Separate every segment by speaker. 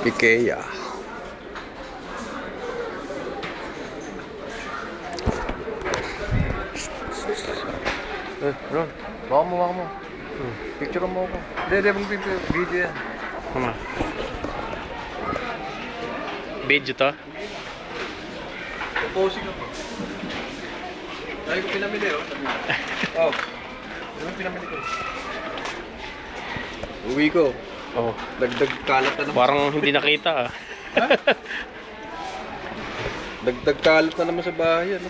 Speaker 1: IKEA. Ron, baka mo. Picture mo ako. Hindi, video yan.
Speaker 2: Ano? Video to?
Speaker 1: Posing ako. Dahil ko pinamili, oh. Oh. Ano pinamili ko? Uwi ko.
Speaker 2: Oh.
Speaker 1: Dagdag kalat na naman.
Speaker 2: Parang hindi nakita ah.
Speaker 1: Dagdag kalat na naman sa bahay, ano?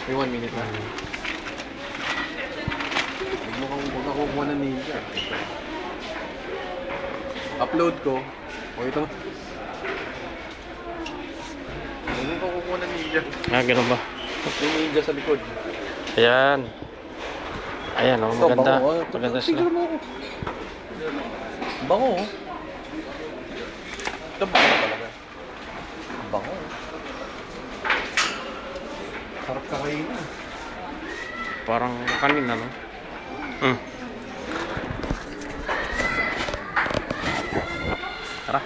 Speaker 1: May 1 minute na. Huwag ako kukuha ng ninja. Upload ko. O ito. Huwag ako kukuha ng ninja.
Speaker 2: Ah, ganun ba?
Speaker 1: Yung ninja sa likod.
Speaker 2: Ayan. Ayan oh, maganda.
Speaker 1: Bango, oh.
Speaker 2: Maganda sila.
Speaker 1: Tignan mo ako. Bango, oh. Ito bango talaga. Bango, oh. Sarap kakainin.
Speaker 2: Parang kanina no? Tara.